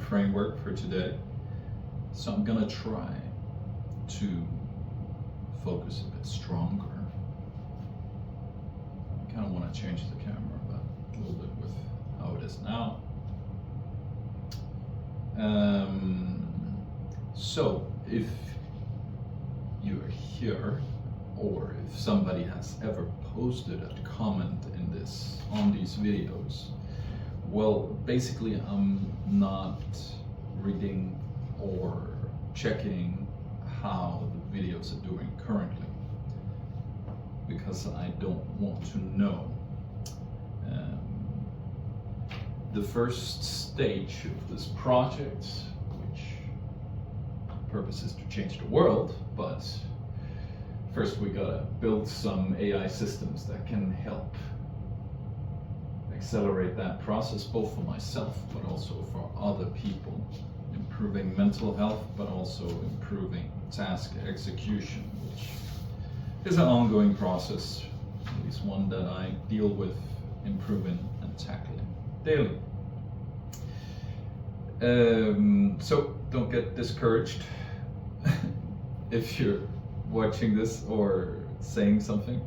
framework for today. So I'm gonna try to focus a bit stronger. I kind of want to change the camera, but a little bit with how it is now. So if you're here, or if somebody has ever posted a comment on these videos, well, basically I'm not reading or checking how the videos are doing currently, because I don't want to know. The first stage of this project, which purpose is to change the world, but first we gotta build some AI systems that can help accelerate that process, both for myself but also for other people, improving mental health but also improving task execution, which is an ongoing process, at least one that I deal with improving and tackling daily. So don't get discouraged if you're watching this or saying something,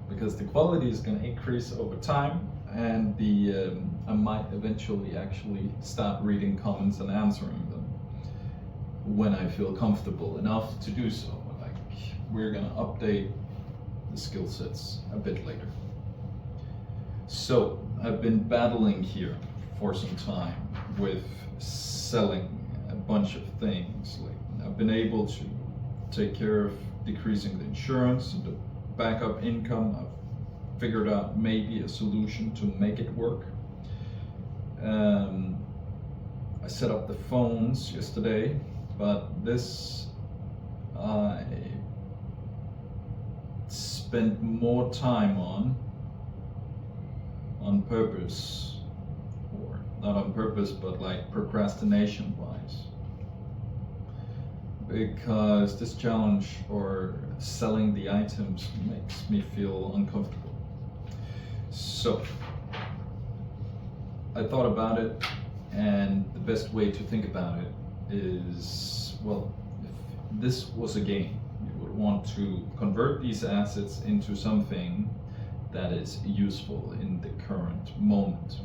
because the quality is going to increase over time, and I might eventually actually start reading comments and answering them when I feel comfortable enough to do so. Like, we're going to update the skill sets a bit later. So I've been battling here for some time with selling a bunch of things. Like, I've been able to take care of decreasing the insurance and the backup income. I've figured out maybe a solution to make it work. I set up the phones yesterday, but this I spent more time on purpose, or not on purpose, but like procrastination wise, because this challenge or selling the items makes me feel uncomfortable. So I thought about it, and the best way to think about it is, well, if this was a game, you would want to convert these assets into something that is useful in the current moment.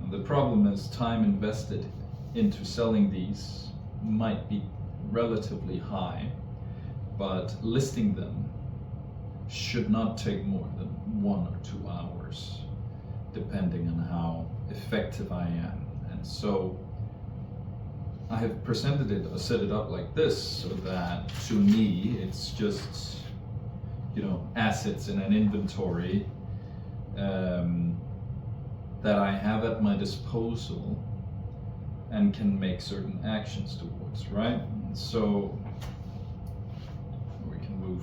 And the problem is time invested into selling these might be relatively high, but listing them should not take more than 1 or 2 hours, depending on how effective I am. And so I have presented it or set it up like this, so that to me it's just, assets in an inventory that I have at my disposal and can make certain actions towards, right? So we can move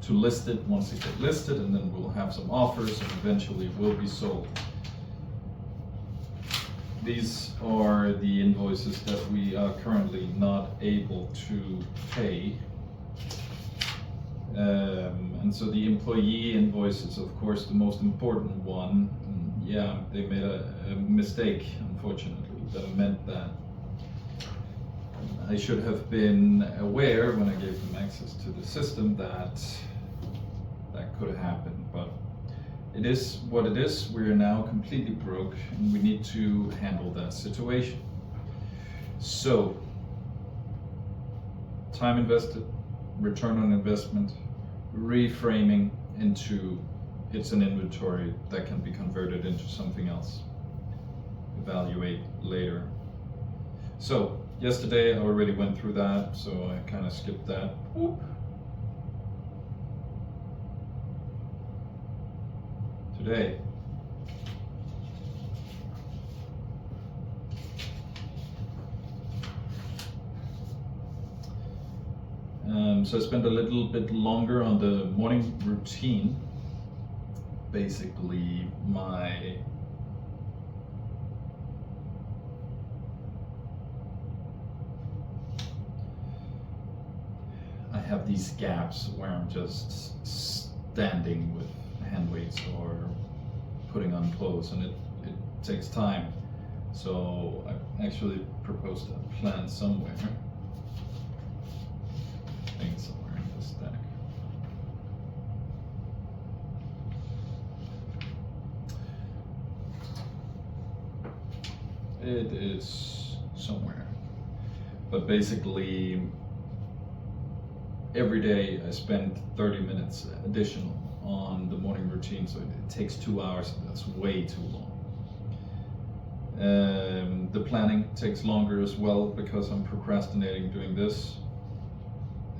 to listed once it gets listed, and then we'll have some offers, and eventually it will be sold. These are the invoices that we are currently not able to pay. And so the employee invoice is, of course, the most important one. And yeah, they made a mistake, unfortunately, that meant that I should have been aware when I gave them access to the system that could happen. But it is what it is. We are now completely broke, and we need to handle that situation. So, time invested, return on investment, reframing into it's an inventory that can be converted into something else. Evaluate later. So, yesterday I already went through that, so I kind of skipped that. Whoop. Today, so I spent a little bit longer on the morning routine. Basically, I have these gaps where I'm just standing with hand weights or putting on clothes, and it takes time So I actually proposed a plan somewhere. I think somewhere in the stack. It is somewhere. But basically, every day I spend 30 minutes additional on the morning routine, so it takes 2 hours. That's way too long. The planning takes longer as well because I'm procrastinating doing this,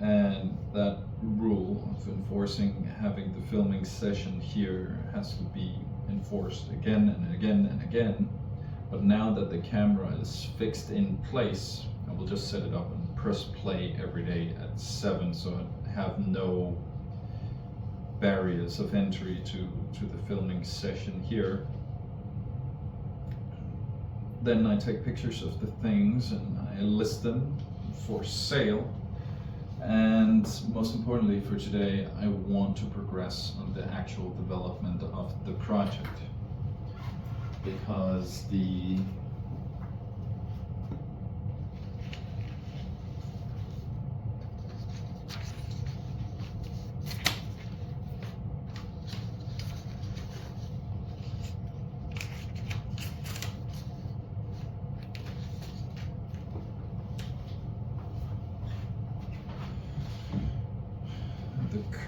and that rule of enforcing having the filming session here has to be enforced again and again and again. But now that the camera is fixed in place, I will just set it up and press play every day at 7, so I have no barriers of entry to the filming session here. Then I take pictures of the things and I list them for sale. And most importantly for today, I want to progress on the actual development of the project, because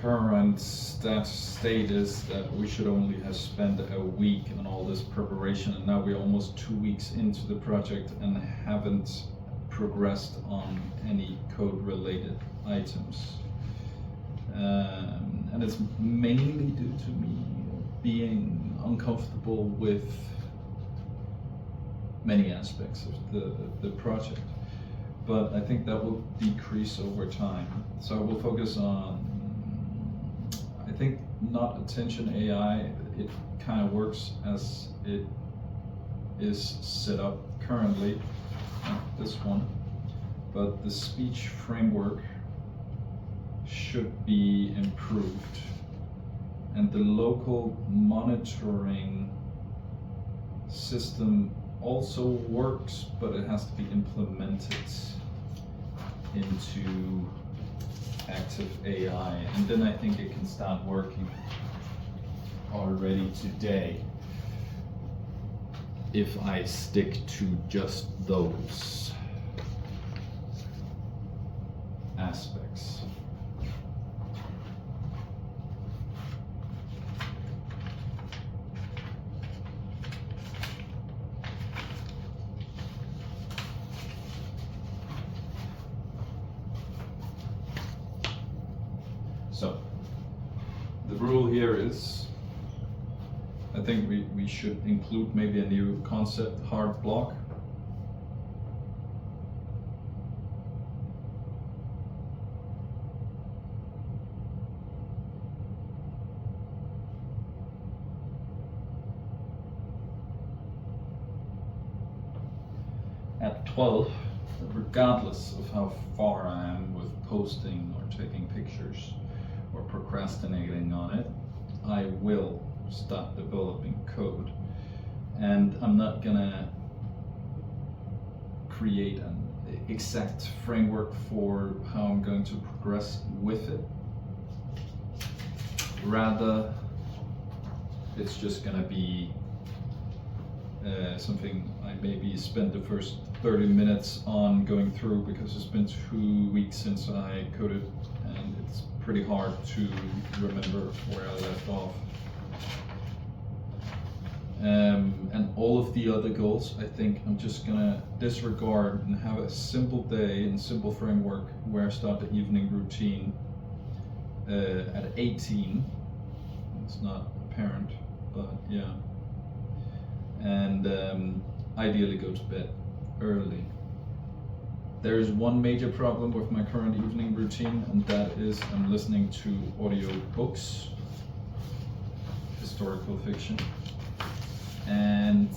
current state is that we should only have spent a week on all this preparation, and now we're almost 2 weeks into the project and haven't progressed on any code related items. And it's mainly due to me being uncomfortable with many aspects of the project. But I think that will decrease over time. So I will focus on, I think, not attention AI. It kind of works as it is set up currently, not this one, but the speech framework should be improved, and the local monitoring system also works, but it has to be implemented into active AI, and then I think it can start working already today if I stick to just those aspects. So, the rule here is, I think we should include maybe a new concept hard block. At 12, regardless of how far I am with posting or taking pictures or procrastinating on it, I will start developing code, and I'm not gonna create an exact framework for how I'm going to progress with it. Rather, it's just gonna be something I maybe spend the first 30 minutes on going through, because it's been 2 weeks since I coded and it's pretty hard to remember where I left off. And all of the other goals, I think I'm just gonna disregard and have a simple day and simple framework where I start the evening routine at 18. It's not apparent, but yeah. And ideally go to bed early. There is one major problem with my current evening routine, and that is I'm listening to audio books, historical fiction, and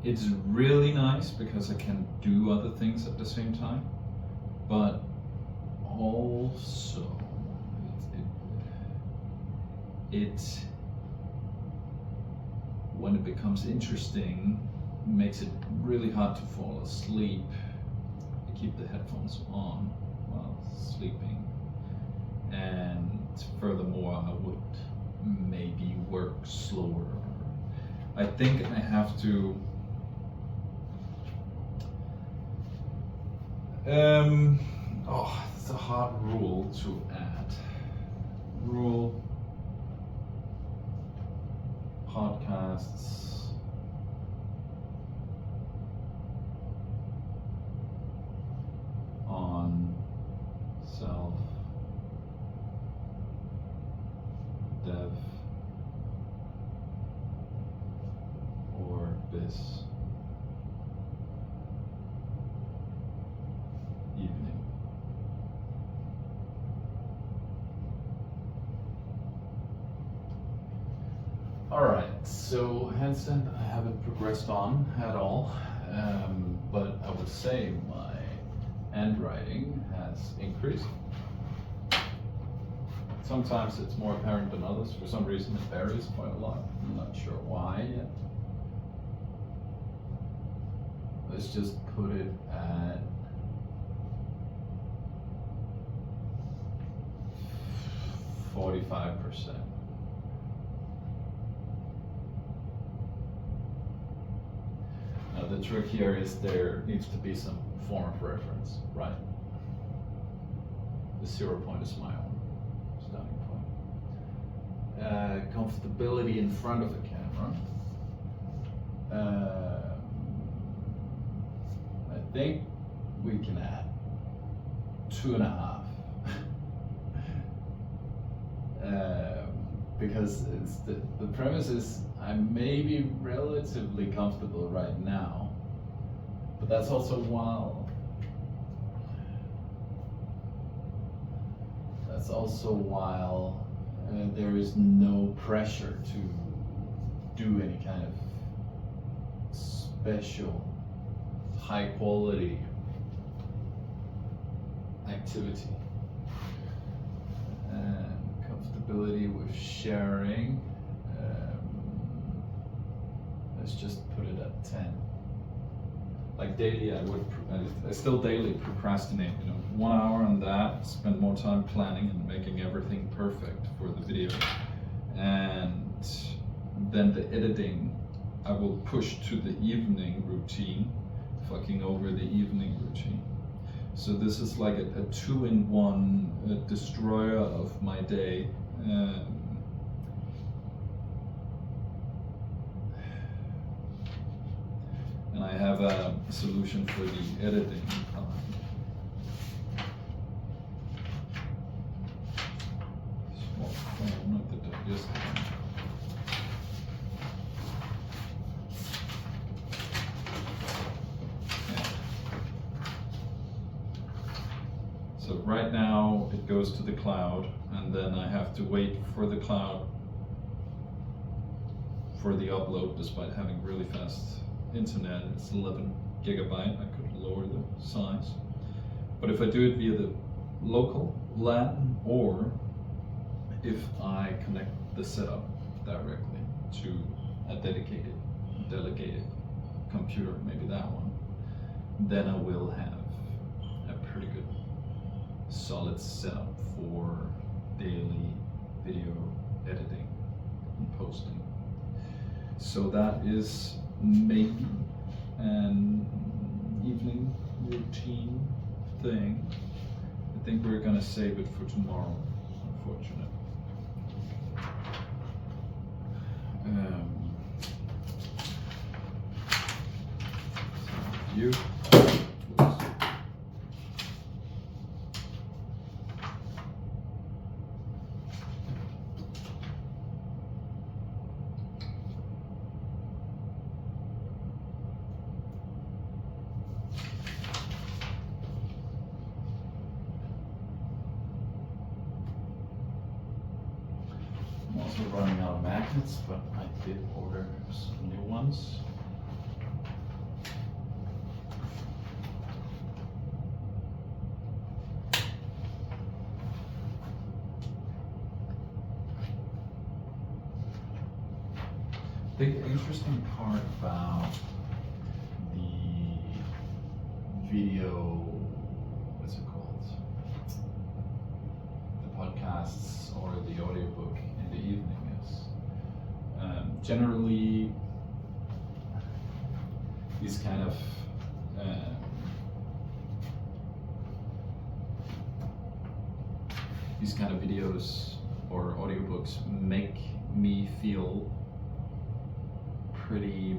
it's really nice because I can do other things at the same time, but also when when it becomes interesting, makes it really hard to fall asleep. I keep the headphones on while sleeping. And furthermore, I would maybe work slower. I think I have to it's a hard rule to add. Rule podcasts on self dev or this evening. Alright, so handstand I haven't progressed on at all, but I would say my handwriting has increased. Sometimes it's more apparent than others. For some reason it varies quite a lot. I'm not sure why yet. Let's just put it at 45%. Now the trick here is there needs to be some form of reference, right? The 0 point is my own starting point. Comfortability in front of the camera. I think we can add 2.5. Because it's the premise is I may be relatively comfortable right now, but that's also while there is no pressure to do any kind of special high quality activity. And comfortability with sharing, let's just put it at 10. Like daily, I still daily procrastinate, 1 hour on that, spend more time planning and making everything perfect for the video. And then the editing, I will push to the evening routine, fucking over the evening routine. So this is like a 2-in-1 destroyer of my day. And I have a solution for the editing. Small phone at the digest. So right now it goes to the cloud, and then I have to wait for the cloud for the upload, despite having really fast internet. It's 11 gigabyte. I could lower the size. But if I do it via the local LAN, or if I connect the setup directly to a delegated computer, maybe that one, then I will have a pretty good solid setup for daily video editing and posting. So that is maybe an evening routine thing. I think we're gonna save it for tomorrow, unfortunately. So you. I'm also running out of magnets, but I did order some new ones. The interesting part about the video, what's it called? The podcasts or the audiobook in the evening is generally these kind of videos or audiobooks make me feel pretty,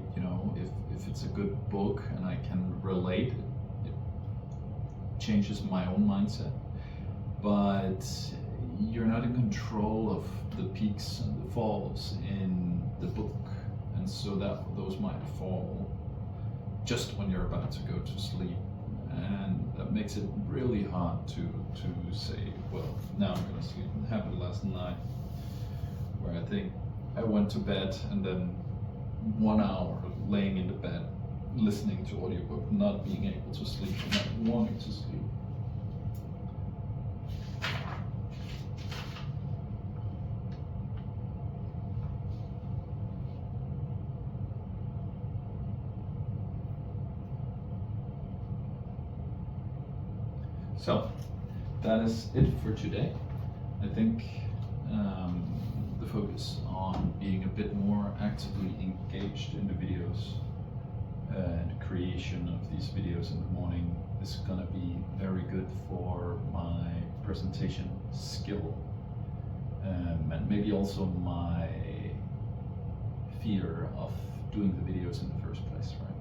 if it's a good book and I can relate, it changes my own mindset. But you're not in control of the peaks and the falls in the book, and so those might fall just when you're about to go to sleep, and that makes it really hard to say, well, now I'm gonna sleep. It happened last night, where I think I went to bed and then 1 hour laying in the bed listening to audiobook, not being able to sleep, not wanting to sleep. So that is it for today. I think the focus on being a bit more actively engaged in the videos and creation of these videos in the morning is gonna be very good for my presentation skill, and maybe also my fear of doing the videos in the first place, right?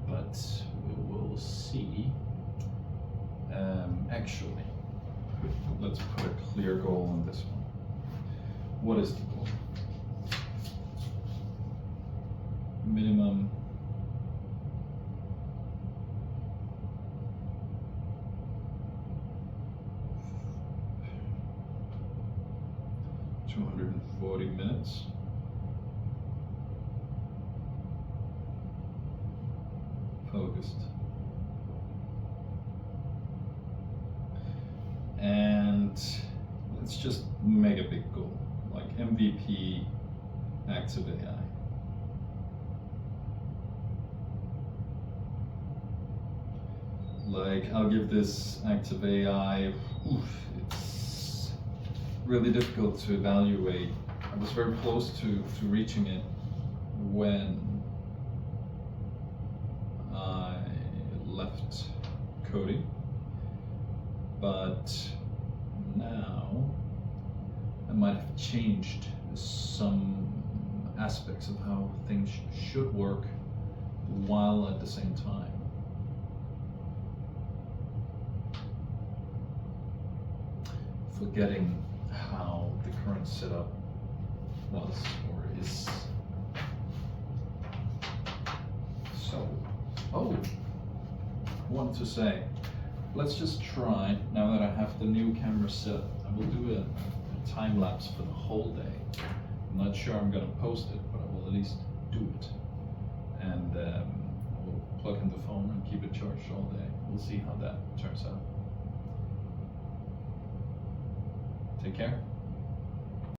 But we will see. Actually, let's put a clear goal on this one. What is the goal? Minimum $240 minutes. Focused. And let's just make a big goal, like MVP active AI. Like, I'll give this active AI, it's really difficult to evaluate. I was very close to reaching it when I left coding. But now I might have changed some aspects of how things should work while at the same time. Forgetting how the current setup was or is. So, I wanted to say, let's just try, now that I have the new camera set, I will do a time lapse for the whole day. I'm not sure I'm gonna post it, but I will at least do it. And I will plug in the phone and keep it charged all day. We'll see how that turns out. Take care.